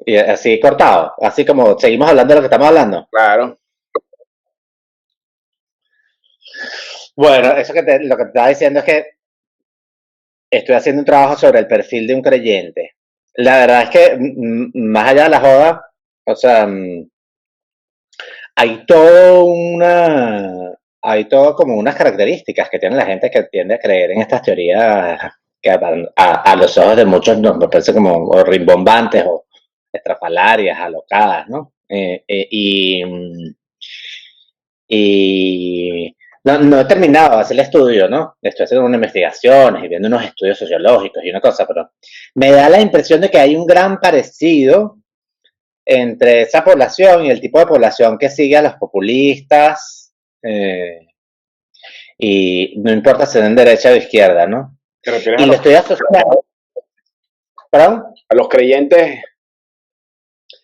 Y así cortado, así como seguimos hablando de lo que estamos hablando. Claro. Bueno, lo que te estaba diciendo es que estoy haciendo un trabajo sobre el perfil de un creyente. La verdad es que, más allá de la joda, o sea, hay todo hay todo como unas características que tiene la gente que tiende a creer en estas teorías que a los ojos de muchos nos parece como o rimbombantes o estrafalarias, alocadas, ¿no? Y no he terminado de hacer el estudio, ¿no? Estoy haciendo unas investigaciones y viendo unos estudios sociológicos y una cosa, pero me da la impresión de que hay un gran parecido entre esa población y el tipo de población que sigue a los populistas, eh, y no importa si en derecha o izquierda, ¿no? ¿Te refieres Y lo estoy asociando, ¿perdón? a los creyentes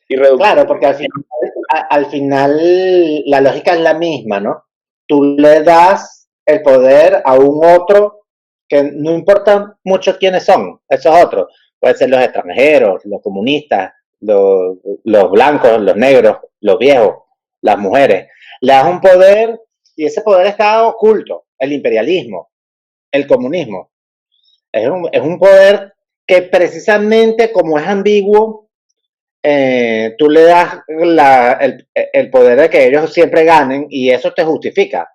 irreductibles? Claro, porque al final la lógica es la misma, ¿no? Tú le das el poder a un otro que no importa mucho quiénes son, esos otros. Pueden ser los extranjeros, los comunistas, los blancos, los negros, los viejos, las mujeres. Le das un poder y ese poder está oculto. El imperialismo, el comunismo. Es un poder que precisamente como es ambiguo, tú le das el poder de que ellos siempre ganen y eso te justifica.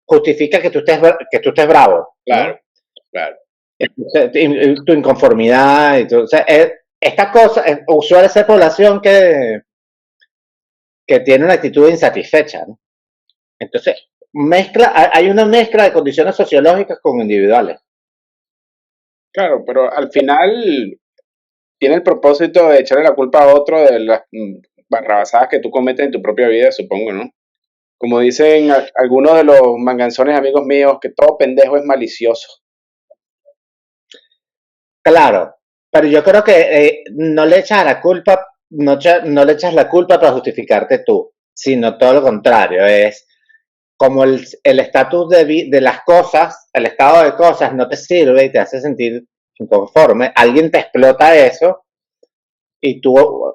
Justifica que tú estés bravo, Claro, ¿no? claro. Tu inconformidad. O sea, esta cosa, suele ser población que tiene una actitud insatisfecha, ¿no? Entonces, hay una mezcla de condiciones sociológicas con individuales. Claro, pero al final tiene el propósito de echarle la culpa a otro de las barrabasadas que tú cometes en tu propia vida, supongo, ¿no? Como dicen algunos de los manganzones amigos míos, que todo pendejo es malicioso. Claro, pero yo creo que no le echas la culpa, no le echas la culpa para justificarte tú, sino todo lo contrario, es como el estatus de las cosas, el estado de cosas no te sirve y te hace sentir inconforme, alguien te explota eso y tú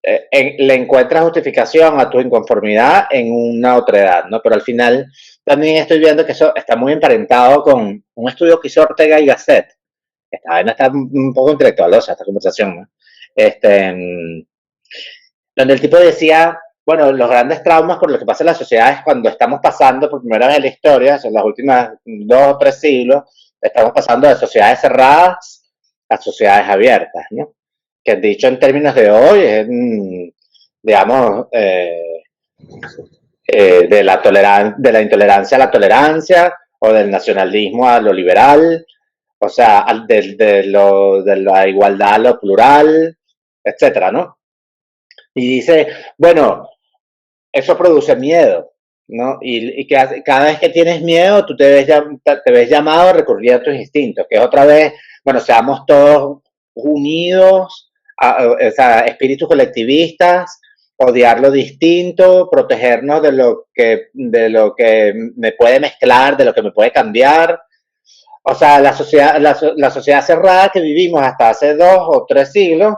le encuentras justificación a tu inconformidad en una otra edad, ¿no? Pero al final también estoy viendo que eso está muy emparentado con un estudio que hizo Ortega y Gasset. Esta vaina está un poco intelectualosa, esta conversación, ¿no? Este, donde el tipo decía, bueno, los grandes traumas por los que pasa en las sociedades cuando estamos pasando por primera vez en la historia, en las últimas 2 o 3 siglos, estamos pasando de sociedades cerradas a sociedades abiertas, ¿no? Que dicho en términos de hoy es, digamos, de la intolerancia a la tolerancia o del nacionalismo a lo liberal, o sea, de la igualdad a lo plural, etcétera, ¿no? Y dice, bueno, eso produce miedo, ¿no? Y que cada vez que tienes miedo, tú te ves llamado a recurrir a tus instintos, que es otra vez, bueno, seamos todos unidos, o sea, espíritus colectivistas, odiar lo distinto, protegernos de lo que me puede mezclar, de lo que me puede cambiar. O sea, la sociedad cerrada que vivimos hasta hace 2 o 3 siglos,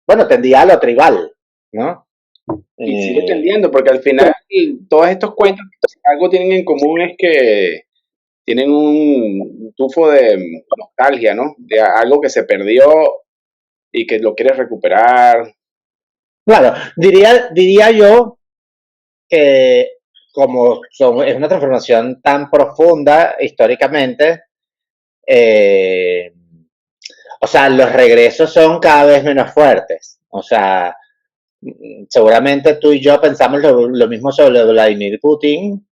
bueno, tendía a lo tribal, ¿no? Y sigue Eh, tendiendo, porque al final todos estos cuentos, si algo tienen en común es que tienen un tufo de nostalgia, ¿no? De algo que se perdió y que lo quieres recuperar. claro, diría yo que es una transformación tan profunda históricamente, eh, o sea, los regresos son cada vez menos fuertes. O sea, seguramente tú y yo pensamos lo mismo sobre Vladimir Putin,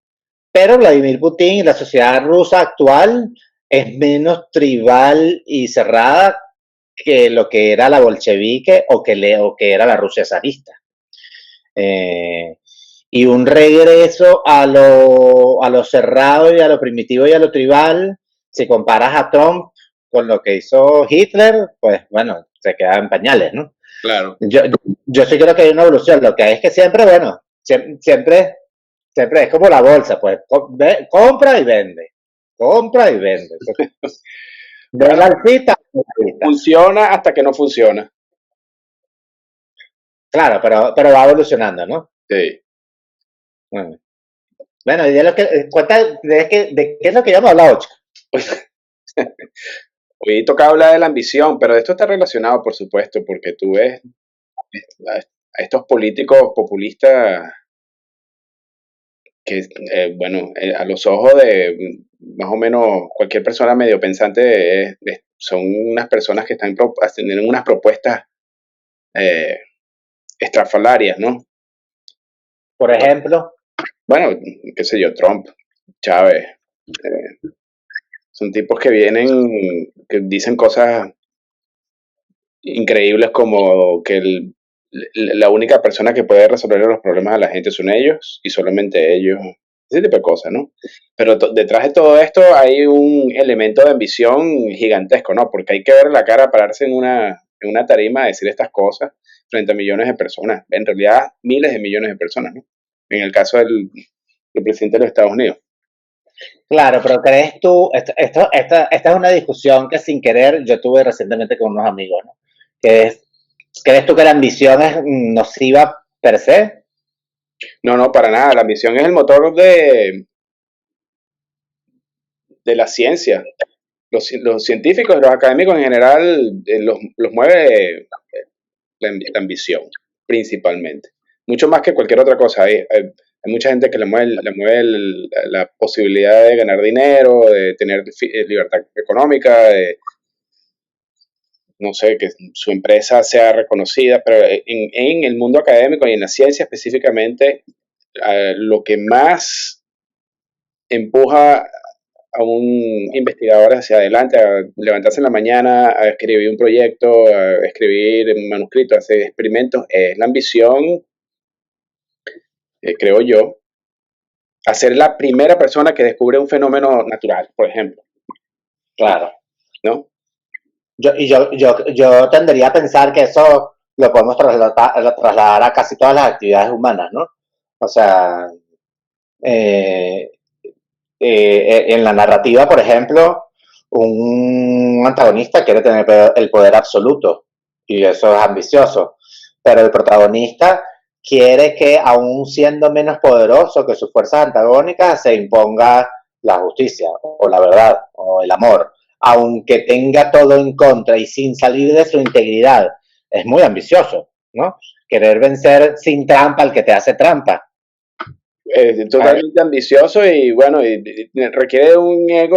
pero Vladimir Putin y la sociedad rusa actual es menos tribal y cerrada que lo que era la bolchevique o que era la Rusia zarista. Eh, y un regreso a lo cerrado y a lo primitivo y a lo tribal, si comparas a Trump con lo que hizo Hitler, pues bueno, se queda en pañales, ¿no? Claro. Yo sí creo que hay una evolución, lo que hay es que siempre, bueno, siempre es como la bolsa, pues compra y vende, compra y vende. Ve Bueno, la alcita, ve la alcita. funciona hasta que no funciona. Claro, pero va evolucionando, ¿no? Sí. Bueno, bueno y de lo que, cuenta, de qué es lo que ya hemos hablado, chico. Hoy toca hablar de la ambición, pero esto está relacionado, por supuesto, porque tú ves a estos políticos populistas que, bueno, a los ojos de más o menos cualquier persona medio pensante, son unas personas que están tienen unas propuestas eh, estrafalarias, ¿no? Por ejemplo, Bueno, qué sé yo, Trump, Chávez, son tipos que vienen, que dicen cosas increíbles como que la única persona que puede resolver los problemas a la gente son ellos y solamente ellos, ese tipo de cosas, ¿no? Pero detrás de todo esto hay un elemento de ambición gigantesco, ¿no? Porque hay que ver la cara, pararse en una tarima a decir estas cosas frente a millones de personas, en realidad miles de millones de personas, ¿no? En el caso del presidente de los Estados Unidos. claro, pero ¿crees tú, esta es una discusión que sin querer yo tuve recientemente con unos amigos, ¿no? Que es, ¿crees tú que la ambición es nociva per se? No, no, para nada, la ambición es el motor de la ciencia. Los científicos y los académicos en general los mueve la ambición, principalmente. Mucho más que cualquier otra cosa. Hay mucha gente que le mueve la posibilidad de ganar dinero, de tener libertad económica, de, no sé, que su empresa sea reconocida, pero en el mundo académico y en la ciencia específicamente, lo que más empuja a un investigador hacia adelante, a levantarse en la mañana, a escribir un proyecto, a escribir un manuscrito, a hacer experimentos, es la ambición, creo yo, a ser la primera persona que descubre un fenómeno natural, por ejemplo, Claro. ¿no? Yo tendería a pensar que eso lo podemos trasladar a casi todas las actividades humanas, ¿no? O sea, eh, en la narrativa, por ejemplo, un antagonista quiere tener el poder absoluto y eso es ambicioso, pero el protagonista quiere que, aún siendo menos poderoso que sus fuerzas antagónicas, se imponga la justicia o la verdad o el amor, aunque tenga todo en contra y sin salir de su integridad. Es muy ambicioso, ¿no? Querer vencer sin trampa al que te hace trampa. Totalmente ambicioso y bueno, y requiere un ego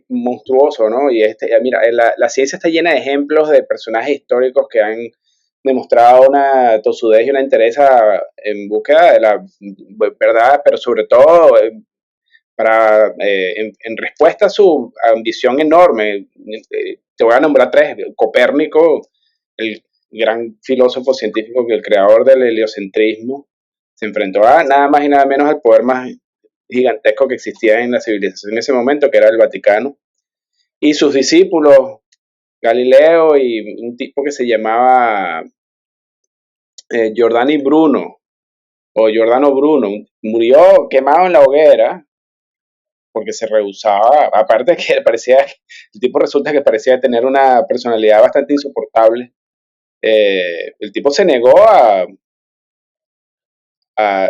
monstruoso, ¿no? Y mira, la ciencia está llena de ejemplos de personajes históricos que han demostrado una tosudez y una entereza en búsqueda de la verdad, pero sobre todo en respuesta a su ambición enorme. Te voy a nombrar tres: Copérnico, el gran filósofo científico, que el creador del heliocentrismo, se enfrentó a nada más y nada menos al poder más gigantesco que existía en la civilización en ese momento, que era el Vaticano, y sus discípulos, Galileo y un tipo que se llamaba Giordani Bruno, o Giordano Bruno, murió quemado en la hoguera porque se rehusaba, aparte que parecía, el tipo resulta que parecía tener una personalidad bastante insoportable. El tipo se negó a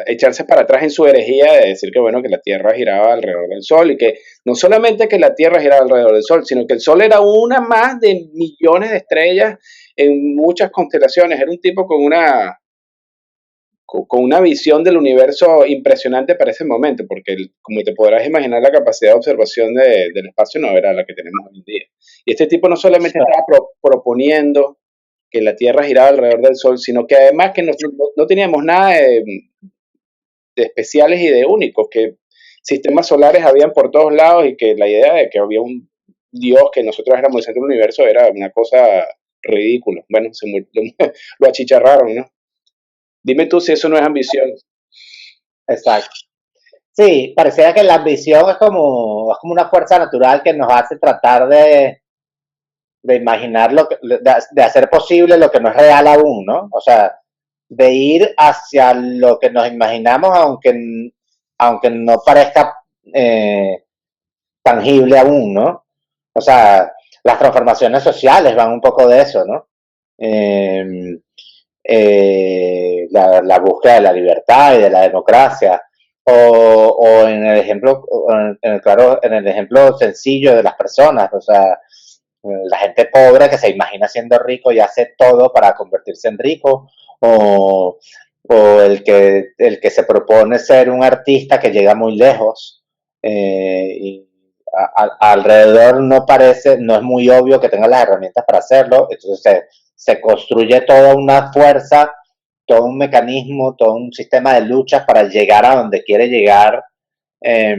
echarse para atrás en su herejía de decir que, bueno, que la Tierra giraba alrededor del Sol, y que no solamente que la Tierra giraba alrededor del Sol, sino que el Sol era una más de millones de estrellas en muchas constelaciones. Era un tipo con una visión del universo impresionante para ese momento, porque como te podrás imaginar, la capacidad de observación del espacio no era la que tenemos hoy en día. Y este tipo no solamente estaba proponiendo que la Tierra giraba alrededor del Sol, sino que además que no teníamos nada de especiales y de únicos, que sistemas solares habían por todos lados y que la idea de que había un Dios, que nosotros éramos el centro del universo, era una cosa ridícula. Bueno, lo achicharraron, ¿no? Dime tú si eso no es ambición. Exacto. Sí, parecía que la ambición es como una fuerza natural que nos hace tratar de imaginar de hacer posible lo que no es real aún, ¿no? O sea, de ir hacia lo que nos imaginamos, aunque no parezca tangible aún, ¿no? O sea, las transformaciones sociales van un poco de eso, ¿no? Eh, la búsqueda de la libertad y de la democracia, o en el ejemplo, en el ejemplo sencillo de las personas, o sea, la gente pobre que se imagina siendo rico y hace todo para convertirse en rico, o, o el que se propone ser un artista que llega muy lejos, y alrededor no parece, no es muy obvio que tenga las herramientas para hacerlo, entonces se construye toda una fuerza, todo un mecanismo, todo un sistema de luchas para llegar a donde quiere llegar, eh,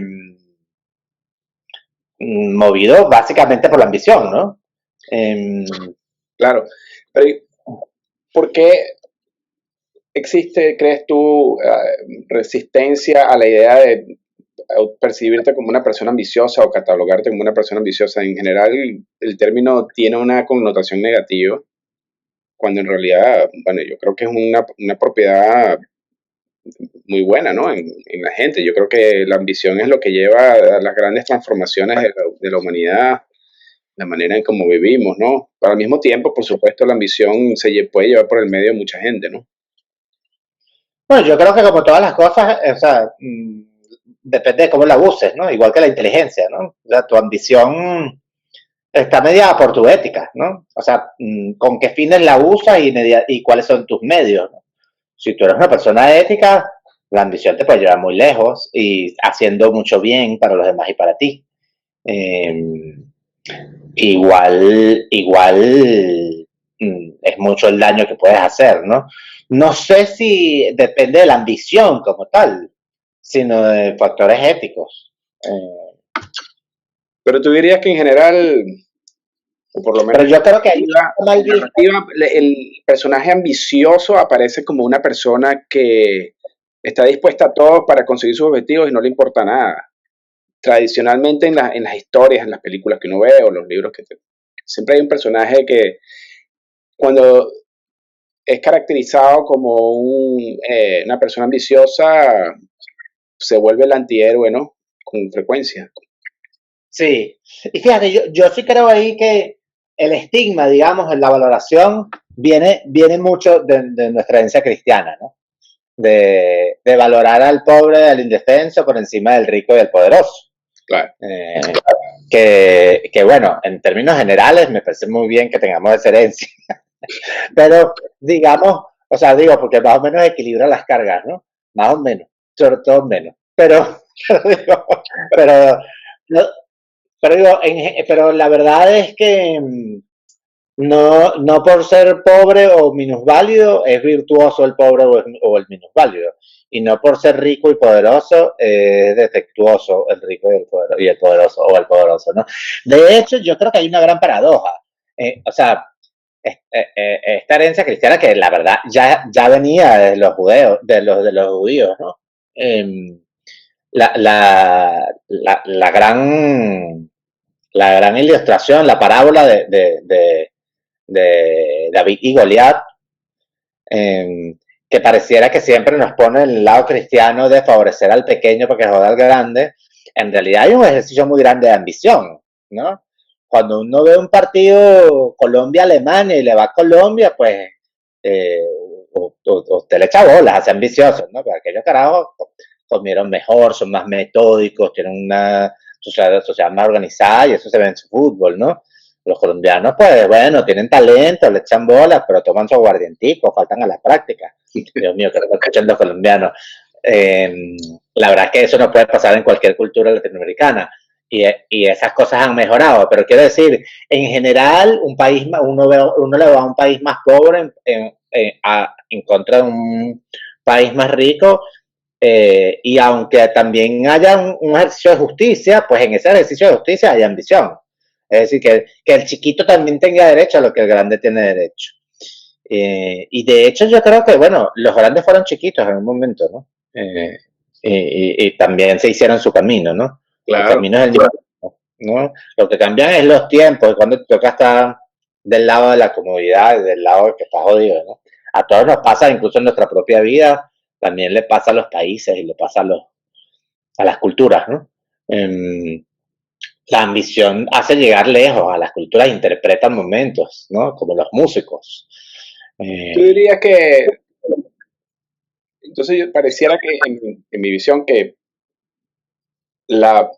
movido básicamente por la ambición, ¿no? Claro, pero ¿por qué existe, crees tú, resistencia a la idea de percibirte como una persona ambiciosa o catalogarte como una persona ambiciosa? En general, el término tiene una connotación negativa, cuando en realidad, bueno, yo creo que es una propiedad muy buena, ¿no? En la gente. Yo creo que la ambición es lo que lleva a las grandes transformaciones de la humanidad, la manera en cómo vivimos, ¿no? Pero al mismo tiempo, por supuesto, la ambición puede llevar por el medio de mucha gente, ¿no? Bueno, yo creo que como todas las cosas, o sea, depende de cómo la uses, ¿no? Igual que la inteligencia, ¿no? O sea, tu ambición está mediada por tu ética, ¿no? O sea, con qué fines la usas y cuáles son tus medios, ¿no? Si tú eres una persona ética, la ambición te puede llevar muy lejos y haciendo mucho bien para los demás y para ti. Eh, igual es mucho el daño que puedes hacer, ¿no? No sé si depende de la ambición como tal, sino de factores éticos. Pero tú dirías que en general, o por lo menos Pero yo creo que hay mal en visto. narrativa, el personaje ambicioso aparece como una persona que está dispuesta a todo para conseguir sus objetivos y no le importa nada. Tradicionalmente en las historias, en las películas que uno ve o los libros siempre hay un personaje que cuando es caracterizado como una persona ambiciosa se vuelve el antihéroe, ¿no? Con frecuencia. Sí, y fíjate, yo sí creo ahí que el estigma, digamos, en la valoración viene mucho de nuestra herencia cristiana, ¿no? De valorar al pobre, al indefenso por encima del rico y del poderoso. Claro. Bueno, en términos generales me parece muy bien que tengamos esa herencia, pero digamos, o sea, digo, porque más o menos equilibra las cargas, ¿no? Más o menos, sobre todo menos, pero, no, pero la verdad es que no por ser pobre o minusválido es virtuoso el pobre o el minusválido. Y no por ser rico y poderoso es defectuoso el rico y el poderoso o el poderoso, ¿no? De hecho, yo creo que hay una gran paradoja. O sea, esta herencia cristiana que la verdad ya venía de los judeos, de los judíos, ¿no? Eh, la, la, la gran ilustración, la parábola de David y Goliat, que pareciera que siempre nos pone el lado cristiano de favorecer al pequeño porque joda al grande, en realidad hay un ejercicio muy grande de ambición, ¿no? Cuando uno ve un partido Colombia-Alemania y le va a Colombia, pues eh, usted le echa bolas, hace ambiciosos, ¿no? Porque aquellos carajos comieron mejor, son más metódicos, tienen una sociedad más organizada y eso se ve en su fútbol, ¿no? Los colombianos, pues bueno, tienen talento, le echan bolas, pero toman su aguardientico, faltan a la práctica. Dios mío, que lo escuchan los colombianos. Eh, la verdad es que eso no puede pasar en cualquier cultura latinoamericana. Y esas cosas han mejorado, pero quiero decir, en general, uno le va a un país más pobre en contra de un país más rico, y aunque también haya un ejercicio de justicia, pues en ese ejercicio de justicia hay ambición. Es decir, que el chiquito también tenga derecho a lo que el grande tiene derecho. Y de hecho yo creo que, bueno, los grandes fueron chiquitos en un momento, ¿no? Y también se hicieron su camino, ¿no? El Claro. camino es el mismo, ¿no? Lo que cambian es los tiempos, cuando te toca estar del lado de la comodidad, del lado de que está jodido, ¿no? A todos nos pasa, incluso en nuestra propia vida, también le pasa a los países y le pasa a las culturas, ¿no? La ambición hace llegar lejos a las culturas, interpretan momentos, ¿no? Como los músicos. Tú dirías que, entonces pareciera que en mi visión que la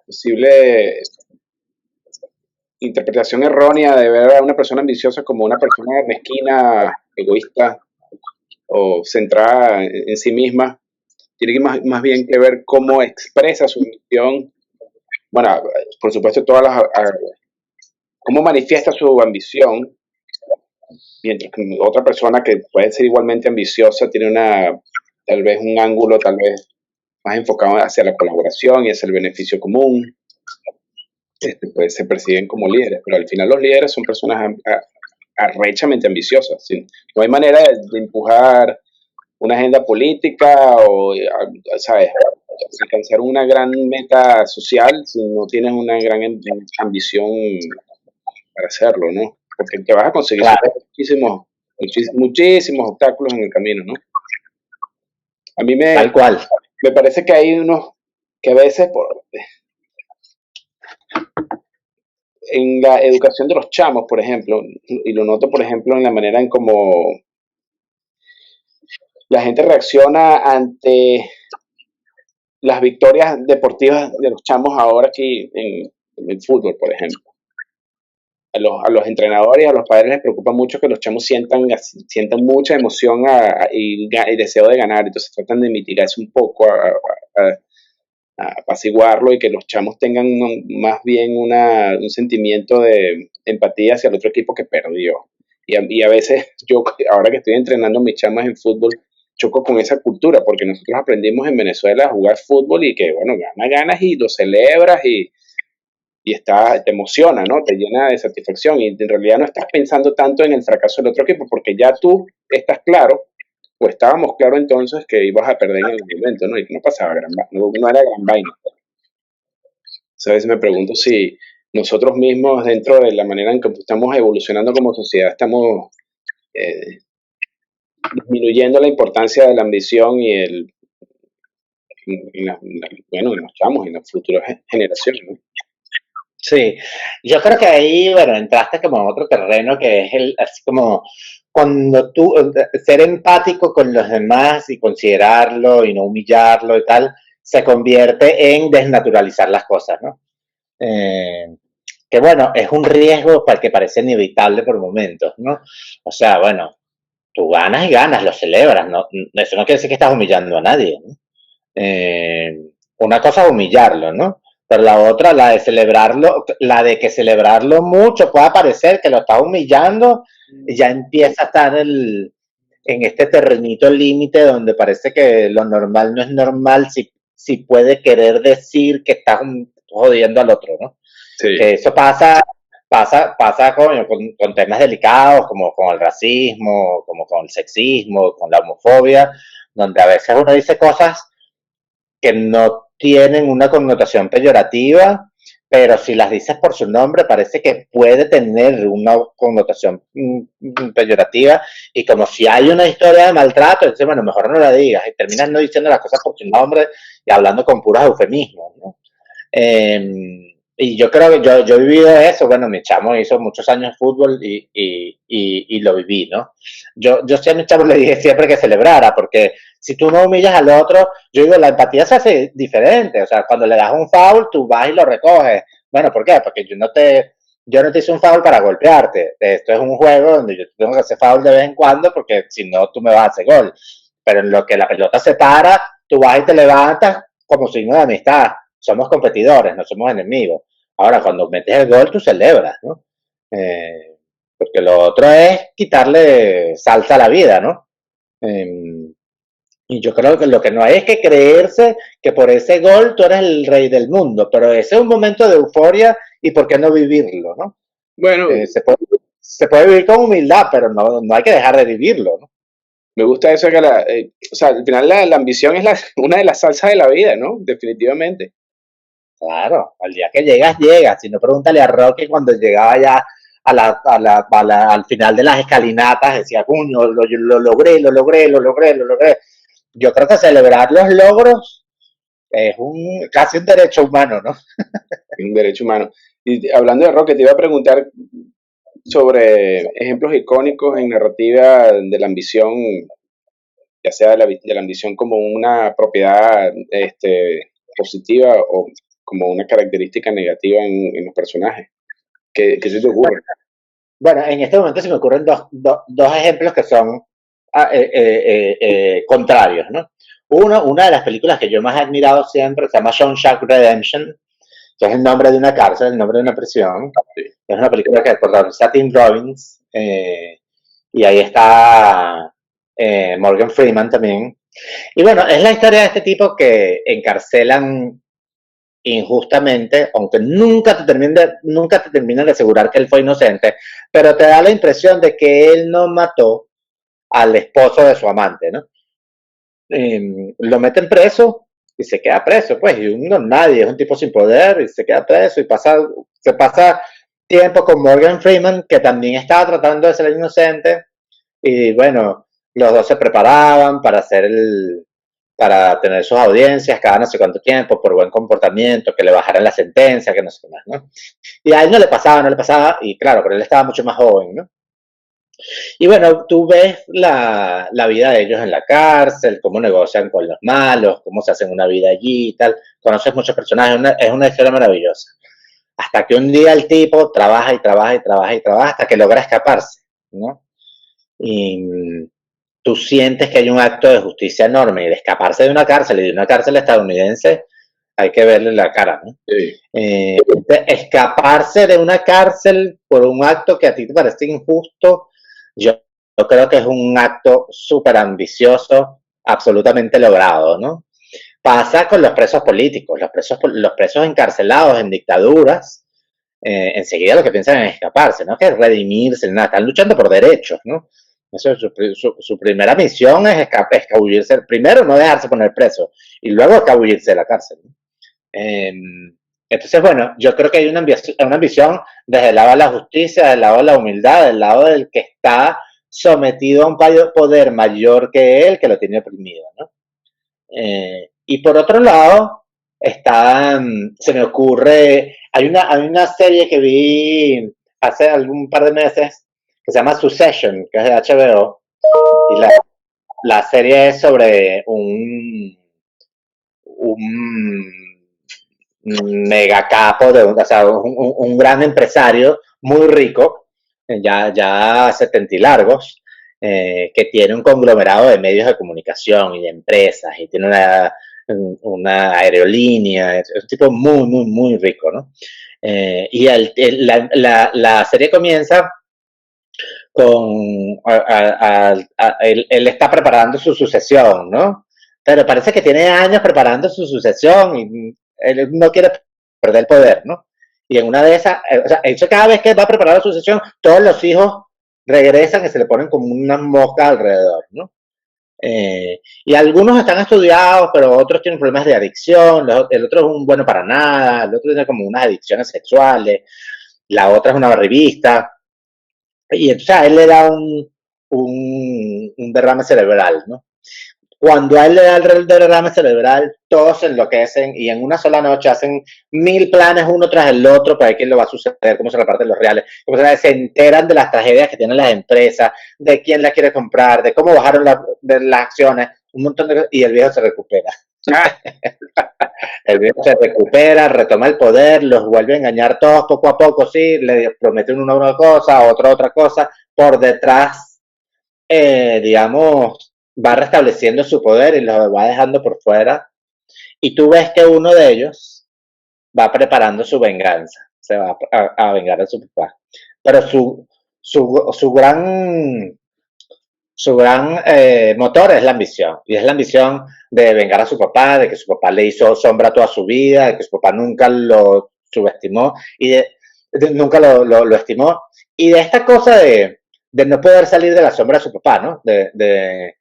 posible interpretación errónea de ver a una persona ambiciosa como una persona mezquina, egoísta o centrada en sí misma, tiene que más bien que ver cómo expresa su ambición, bueno, por supuesto cómo manifiesta su ambición, mientras que otra persona que puede ser igualmente ambiciosa tiene tal vez un ángulo tal vez más enfocado hacia la colaboración y hacia el beneficio común. Pues se perciben como líderes, pero al final los líderes son personas arrechamente ambiciosas. ¿Sí? No hay manera de empujar una agenda política o, ¿sabes?, alcanzar una gran meta social si no tienes una gran ambición para hacerlo, ¿no? Porque te vas a conseguir Claro, muchísimos obstáculos en el camino, ¿no? A mí tal cual. me parece que hay unos que a veces en la educación de los chamos, por ejemplo, y lo noto, por ejemplo, en la manera en cómo la gente reacciona ante las victorias deportivas de los chamos ahora aquí en el fútbol, por ejemplo. A los entrenadores y a los padres les preocupa mucho que los chamos sientan mucha emoción y deseo de ganar, entonces tratan de mitigar eso un poco, a apaciguarlo y que los chamos tengan más bien un sentimiento de empatía hacia el otro equipo que perdió. Y a veces yo, ahora que estoy entrenando a mis chamas en fútbol, choco con esa cultura, porque nosotros aprendimos en Venezuela a jugar fútbol y que, bueno, ganas y lo celebras te emociona, ¿no? Te llena de satisfacción y en realidad no estás pensando tanto en el fracaso del otro equipo, porque ya tú estás claro, o estábamos claros entonces que ibas a perder en el momento, ¿no? Y que no pasaba no era gran vaina. A veces me pregunto si nosotros mismos, dentro de la manera en que estamos evolucionando como sociedad, estamos eh, disminuyendo la importancia de la ambición bueno, en los chamos, en las futuras generaciones, ¿no? Sí, yo creo que ahí, bueno, entraste como en otro terreno que es así como cuando tú, ser empático con los demás y considerarlo y no humillarlo y tal, se convierte en desnaturalizar las cosas, ¿no? Eh, que bueno, es un riesgo para que parece inevitable por momentos, ¿no? O sea, bueno, tú ganas y ganas, lo celebras, ¿no? Eso no quiere decir que estás humillando a nadie, ¿no? Eh, una cosa es humillarlo, ¿no? Pero la otra, la de celebrarlo, la de que celebrarlo mucho pueda parecer que lo está humillando y ya empieza a estar en este terrenito límite donde parece que lo normal no es normal si puede querer decir que estás jodiendo al otro, ¿no? Sí. Que eso pasa con temas delicados como con el racismo, como con el sexismo, con la homofobia, donde a veces uno dice cosas que no tienen una connotación peyorativa, pero si las dices por su nombre parece que puede tener una connotación peyorativa y como si hay una historia de maltrato, entonces bueno, mejor no la digas y terminas no diciendo las cosas por su nombre y hablando con puros eufemismos, ¿no? Y yo creo que yo he vivido eso, bueno, mi chamo hizo muchos años fútbol y lo viví, ¿no? Yo sí a mi chamo le dije siempre que celebrara, porque si tú no humillas al otro, yo digo, la empatía se hace diferente, o sea, cuando le das un foul, tú vas y lo recoges. Bueno, ¿por qué? Porque yo no te hice un foul para golpearte, esto es un juego donde yo tengo que hacer foul de vez en cuando, porque si no, tú me vas a hacer gol. Pero en lo que la pelota se para, tú vas y te levantas como signo de amistad. Somos competidores, no somos enemigos. Ahora, cuando metes el gol, tú celebras, ¿no? Porque lo otro es quitarle salsa a la vida, ¿no? Eh, y yo creo que lo que no hay es que creerse que por ese gol tú eres el rey del mundo, pero ese es un momento de euforia y por qué no vivirlo, ¿no? Bueno, Se puede vivir con humildad, pero no hay que dejar de vivirlo, ¿no? me gusta eso que o sea, al final la ambición es una de las salsas de la vida, ¿no? Definitivamente. Claro, al día que llegas, llegas. Si no, pregúntale a Rocky cuando llegaba ya al final de las escalinatas, decía, coño, lo logré, lo logré, lo logré, lo logré. Yo creo que celebrar los logros es casi un derecho humano, ¿no? Es un derecho humano. Y hablando de rock, te iba a preguntar, sobre ejemplos icónicos en narrativa de la ambición, ya sea de la ambición como una propiedad positiva o como una característica negativa en los personajes. ¿Qué se te ocurre? Bueno, en este momento se me ocurren dos ejemplos que son contrarios, ¿no? Una de las películas que yo más he admirado siempre se llama Shawshank Redemption, que es el nombre de una cárcel, el nombre de una prisión. Sí. Es una película que protagoniza Tim Robbins y ahí está Morgan Freeman también. Y bueno, es la historia de este tipo que encarcelan injustamente, aunque nunca te terminan de asegurar que él fue inocente, pero te da la impresión de que él no mató al esposo de su amante, ¿no? Lo meten preso y se queda preso, pues, y uno nadie, es un tipo sin poder y se queda preso y se pasa tiempo con Morgan Freeman, que también estaba tratando de ser inocente, y bueno, los dos se preparaban para tener sus audiencias cada no sé cuánto tiempo, por buen comportamiento, que le bajaran la sentencia, que no sé qué más, ¿no? Y a él no le pasaba, y claro, pero él estaba mucho más joven, ¿no? Y bueno, tú ves la vida de ellos en la cárcel, cómo negocian con los malos, cómo se hacen una vida allí y tal. Conoces muchos personajes, es una historia maravillosa. Hasta que un día el tipo trabaja y trabaja y trabaja y trabaja hasta que logra escaparse, ¿no? Y tú sientes que hay un acto de justicia enorme y de escaparse de una cárcel y de una cárcel estadounidense, hay que verle la cara, ¿no? Sí. De escaparse de una cárcel por un acto que a ti te parece injusto, yo creo que es un acto súper ambicioso, absolutamente logrado, ¿no? Pasa con los presos políticos, los presos encarcelados en dictaduras, enseguida lo que piensan es escaparse, ¿no? Que es redimirse, nada, están luchando por derechos, ¿no? Eso es su primera misión es escabullirse, primero no dejarse poner preso y luego escabullirse de la cárcel, ¿no? Eh, entonces, bueno, yo creo que hay una ambición desde el lado de la justicia, del lado de la humildad, del lado del que está sometido a un poder mayor que él, que lo tiene oprimido, ¿no? Y por otro lado, se me ocurre, hay una serie que vi hace algún par de meses que se llama Succession, que es de HBO, y la serie es sobre un mega capo, o sea, un gran empresario muy rico, ya 70 y largos, que tiene un conglomerado de medios de comunicación y de empresas y tiene una aerolínea, es un tipo muy, muy, muy rico, ¿no? Y la serie comienza con él está preparando su sucesión, ¿no? Pero parece que tiene años preparando su sucesión y él no quiere perder el poder, ¿no? Y en una de esas, o sea, eso cada vez que va a preparar la sucesión, todos los hijos regresan y se le ponen como unas moscas alrededor, ¿no? Y algunos están estudiados, pero otros tienen problemas de adicción, el otro es un bueno para nada, el otro tiene como unas adicciones sexuales, la otra es una barribista, y entonces a él le da un derrame cerebral, ¿no? Cuando a él le da el derrame cerebral, todos se enloquecen y en una sola noche hacen 1000 planes uno tras el otro para ver qué le va a suceder, cómo se reparten los reales, cómo se enteran de las tragedias que tienen las empresas, de quién la quiere comprar, de cómo bajaron de las acciones, un montón de cosas, y el viejo se recupera. El viejo se recupera, retoma el poder, los vuelve a engañar todos poco a poco, sí, le prometen una cosa, otra cosa, por detrás, digamos, va restableciendo su poder y los va dejando por fuera. Y tú ves que uno de ellos va preparando su venganza, se va a vengar a su papá. Pero su gran motor es la ambición. Y es la ambición de vengar a su papá, de que su papá le hizo sombra toda su vida, de que su papá nunca lo subestimó y nunca lo estimó. Y de esta cosa de no poder salir de la sombra de su papá, ¿no? De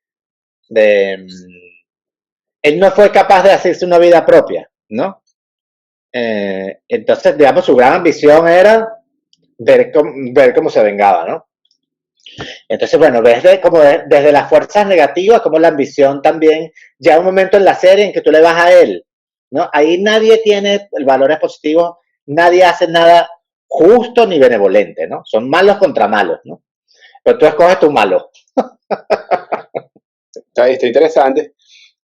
él no fue capaz de hacerse una vida propia, ¿no? Entonces, digamos, su gran ambición era ver cómo se vengaba, ¿no? Entonces, bueno, ves desde las fuerzas negativas como la ambición también, ya un momento en la serie en que tú le vas a él, ¿no? Ahí nadie tiene valores positivos, nadie hace nada justo ni benevolente, ¿no? Son malos contra malos, ¿no? Pero tú escoges tu malo. Está interesante.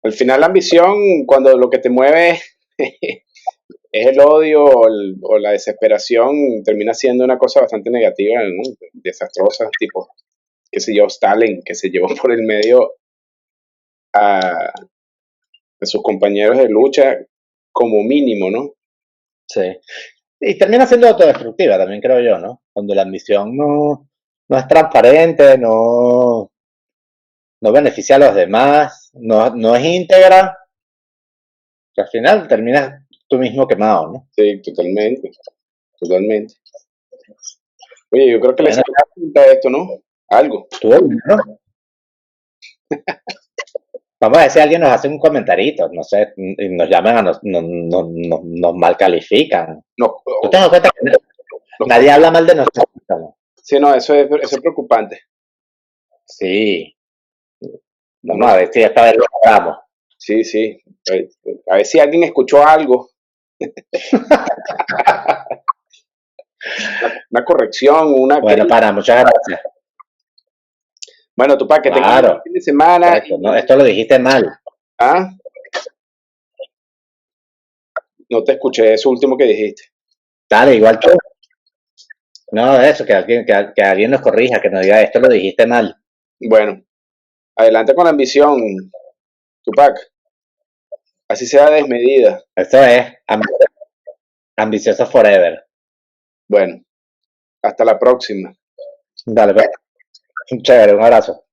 Al final la ambición, cuando lo que te mueve es el odio o la desesperación, termina siendo una cosa bastante negativa, ¿no? Desastrosa, tipo, qué sé yo, Stalin, que se llevó por el medio a sus compañeros de lucha como mínimo, ¿no? Sí. Y termina siendo autodestructiva también, creo yo, ¿no? Cuando la ambición no es transparente, no beneficia a los demás, no es íntegra, que al final terminas tú mismo quemado, ¿no? Sí, totalmente, totalmente. Oye, yo creo que le Bueno, saca punta a esto, ¿no? Algo. estuvo bien, ¿no? Vamos a ver si alguien nos hace un comentarito, no sé, y nos llaman a nos mal califican. No, ¿Tú te das cuenta que no, nadie habla mal de nosotros? ¿No? sí, no, eso es preocupante. Sí, vamos No, a ver si esta vez lo logramos. sí, sí. A ver si alguien escuchó algo, una corrección, una Bueno, que... para, muchas gracias. Bueno, tú para que tengas un buen Claro, fin de semana correcto, no, esto lo dijiste mal. Ah, no te escuché eso último que dijiste. Dale, igual tú. No, eso, que alguien nos corrija, que nos diga esto lo dijiste mal. Bueno, adelante con la ambición, Tupac. Así sea desmedida. Eso es ambicioso forever. Bueno, hasta la próxima. Dale, pues. Chévere, un abrazo.